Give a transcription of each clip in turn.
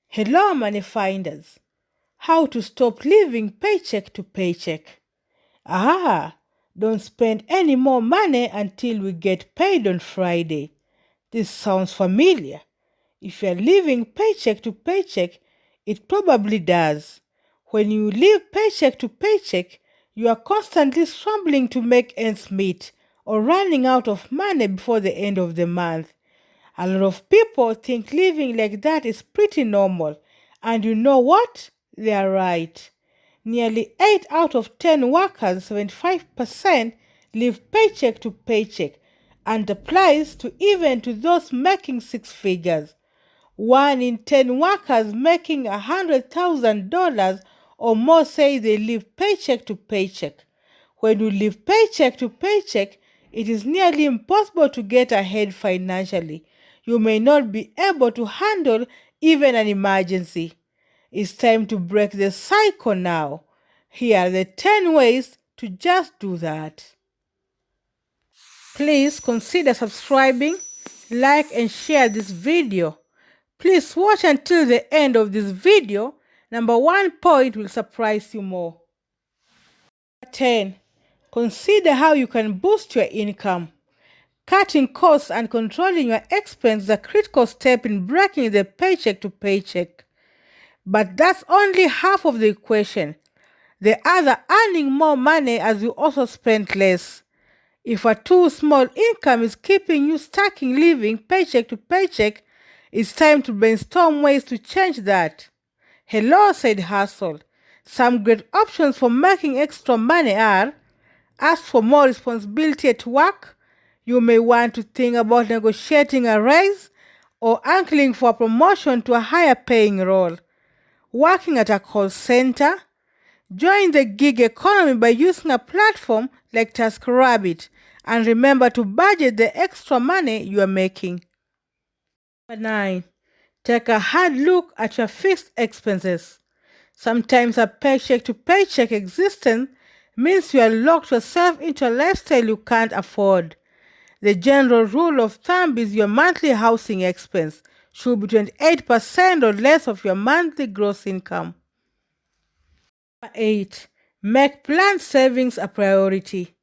Hello, money finders. How to stop living paycheck to paycheck. Don't spend any more money until we get paid on Friday. This sounds familiar. If you're living paycheck to paycheck, it probably does. When you live paycheck to paycheck, you are constantly scrambling to make ends meet or running out of money before the end of the month. A lot of people think living like that is pretty normal, and you know what? They are right. Nearly 8 out of 10 workers, 75%, live paycheck to paycheck, and applies to even to those making 6 figures. 1 in 10 workers making $100,000 or more say they live paycheck to paycheck. When you live paycheck to paycheck, it is nearly impossible to get ahead financially. You may not be able to handle even an emergency. It's time to break the cycle now. Here are the 10 ways to just do that. Please consider subscribing, like and share this video. Please watch until the end of this video. Number 1 point will surprise you more. 10. Consider how you can boost your income. Cutting costs and controlling your expenses is a critical step in breaking the paycheck to paycheck. But that's only half of the equation. The other, earning more money as you also spend less. If a too small income is keeping you stuck in living paycheck to paycheck, it's time to brainstorm ways to change that. Hello, side hustle. Some great options for making extra money are: ask for more responsibility at work. You may want to think about negotiating a raise or angling for a promotion to a higher paying role. Working at a call center. Join the gig economy by using a platform like TaskRabbit, and remember to budget the extra money you are making. 9. Take a hard look at your fixed expenses. Sometimes a paycheck to paycheck existence means you are locked yourself into a lifestyle you can't afford. The general rule of thumb is your monthly housing expense should be 28% or less of your monthly gross income. 8. Make planned savings a priority.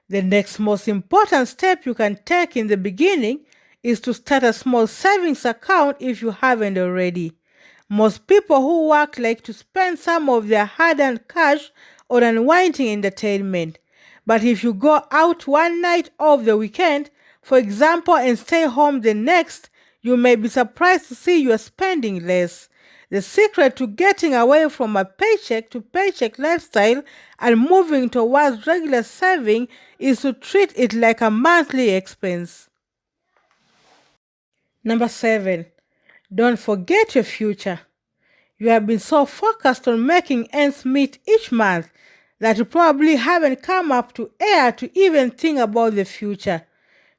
The next most important step you can take in the beginning is to start a small savings account if you haven't already. Most people who work like to spend some of their hard-earned cash on unwinding entertainment. But if you go out one night of the weekend, for example, and stay home the next, you may be surprised to see you are spending less. The secret to getting away from a paycheck to paycheck lifestyle and moving towards regular saving is to treat it like a monthly expense. Number 7. Don't forget your future. You have been so focused on making ends meet each month that you probably haven't come up to air to even think about the future.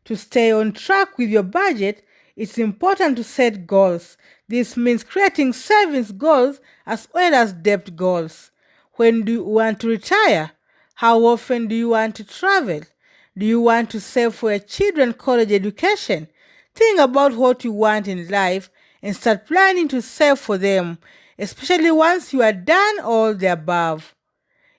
To stay on track with your budget, it's important to set goals. This means creating savings goals as well as debt goals. When do you want to retire? How often do you want to travel? Do you want to save for your children's college education? Think about what you want in life and start planning to save for them, especially once you are done all the above.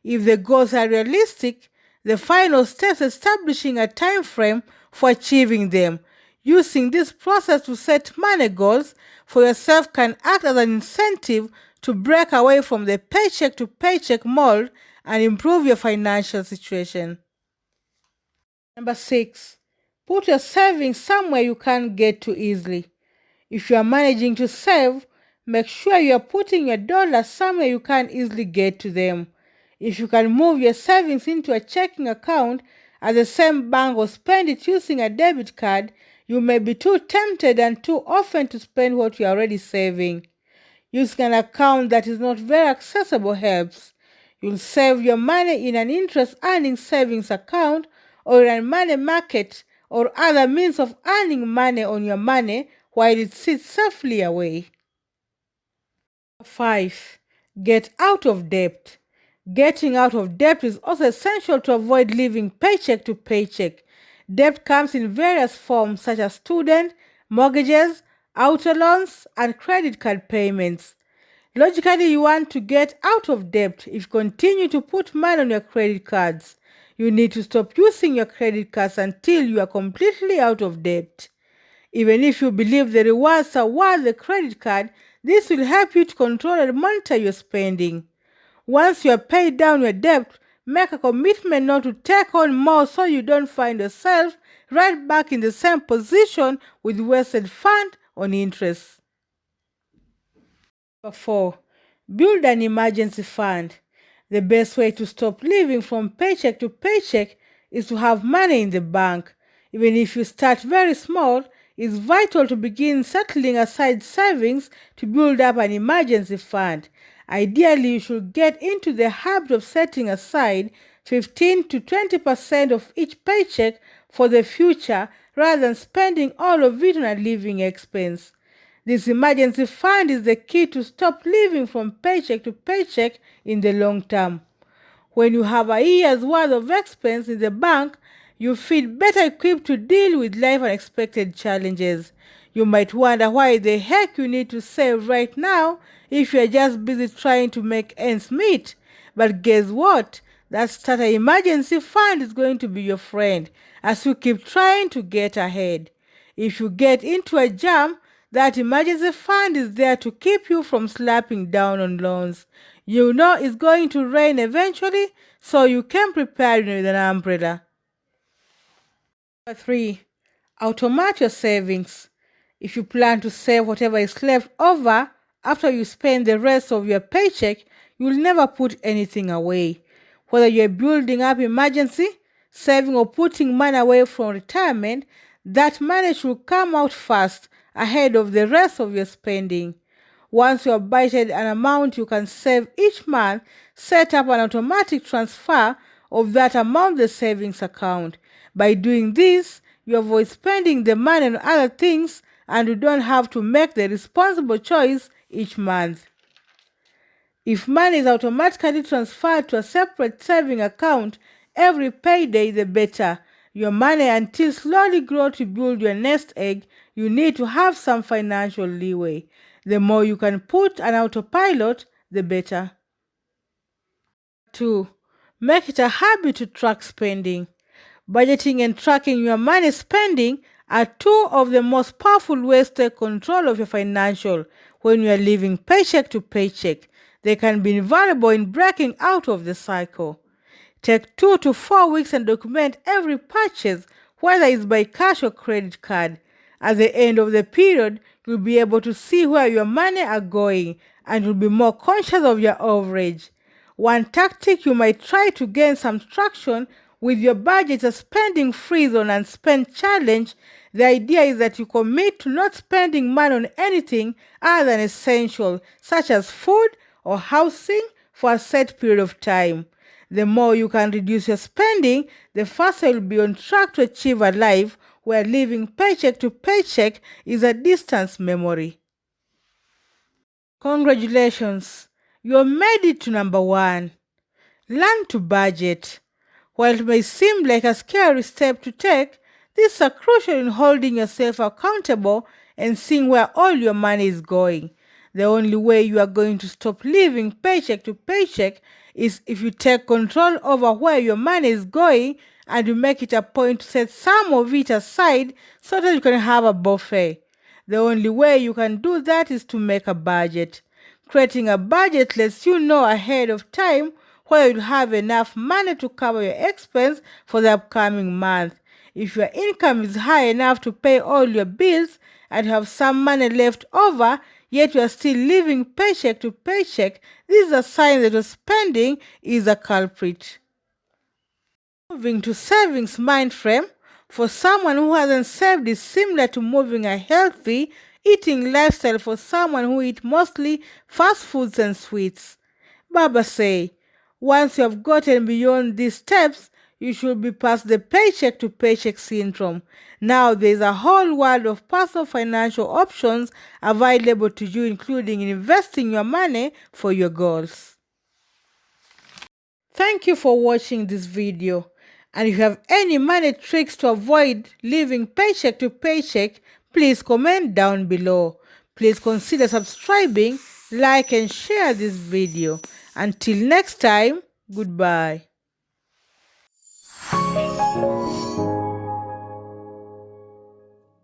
If the goals are realistic, the final step is establishing a time frame for achieving them. Using this process to set money goals for yourself can act as an incentive to break away from the paycheck to paycheck mold and improve your financial situation. Number 6. Put your savings somewhere you can't get to easily. If you are managing to save, make sure you are putting your dollars somewhere you can't easily get to them. If you can move your savings into a checking account at the same bank or spend it using a debit card, you may be too tempted and too often to spend what you are already saving. Using an account that is not very accessible helps. You'll save your money in an interest-earning savings account or in a money market or other means of earning money on your money while it sits safely away. 5. Get out of debt. Getting out of debt is also essential to avoid living paycheck to paycheck. Debt comes in various forms such as student, mortgages, auto loans, and credit card payments. Logically, you want to get out of debt. If you continue to put money on your credit cards, you need to stop using your credit cards until you are completely out of debt. Even if you believe the rewards are worth the credit card, this will help you to control and monitor your spending. Once you have paid down your debt, make a commitment not to take on more so you don't find yourself right back in the same position with wasted fund on interest. Number 4. Build an emergency fund. The best way to stop living from paycheck to paycheck is to have money in the bank. Even if you start very small, it's vital to begin settling aside savings to build up an emergency fund. Ideally, you should get into the habit of setting aside 15 to 20% of each paycheck for the future rather than spending all of it on a living expense. This emergency fund is the key to stop living from paycheck to paycheck in the long term. When you have a year's worth of expense in the bank, you feel better equipped to deal with life unexpected challenges. You might wonder why the heck you need to save right now if you are just busy trying to make ends meet. But guess what? That starter emergency fund is going to be your friend as you keep trying to get ahead. If you get into a jam, that emergency fund is there to keep you from slapping down on loans. You know it's going to rain eventually, so you can prepare with an umbrella. Number 3. Automate your savings. If you plan to save whatever is left over after you spend the rest of your paycheck, you'll never put anything away. Whether you're building up emergency, saving, or putting money away from retirement, that money should come out fast ahead of the rest of your spending. Once you have budgeted an amount you can save each month, set up an automatic transfer of that amount in the savings account. By doing this, you avoid spending the money on other things and you don't have to make the responsible choice each month. If money is automatically transferred to a separate saving account every payday, the better. Your money until slowly grow to build your nest egg, you need to have some financial leeway. The more you can put on autopilot, the better. 2. Make it a habit to track spending. Budgeting and tracking your money spending are two of the most powerful ways to take control of your financial when you are living paycheck to paycheck. They can be invaluable in breaking out of the cycle. Take 2 to 4 weeks and document every purchase, whether it's by cash or credit card. At the end of the period, you'll be able to see where your money are going and you'll be more conscious of your overage. One tactic you might try to gain some traction with your budget is a spending freeze on unspent challenge. The idea is that you commit to not spending money on anything other than essential, such as food or housing, for a set period of time. The more you can reduce your spending, the faster you'll be on track to achieve a life where living paycheck to paycheck is a distant memory. Congratulations! You made it to number 1. Learn to budget. While it may seem like a scary step to take, these are crucial in holding yourself accountable and seeing where all your money is going. The only way you are going to stop living paycheck to paycheck is if you take control over where your money is going and you make it a point to set some of it aside so that you can have a buffet. The only way you can do that is to make a budget. Creating a budget lets you know ahead of time whether you'll have enough money to cover your expense for the upcoming month. If your income is high enough to pay all your bills and you have some money left over, yet you are still living paycheck to paycheck, this is a sign that your spending is a culprit. Moving to savings mind frame, for someone who hasn't saved is similar to moving a healthy eating lifestyle for someone who eats mostly fast foods and sweets. Baba say, once you have gotten beyond these steps, you should be past the paycheck to paycheck syndrome. Now there is a whole world of personal financial options available to you, including investing your money for your goals. Thank you for watching this video. And if you have any money tricks to avoid living paycheck to paycheck, Please comment down below. Please consider subscribing, like and share this video. Until next time, goodbye.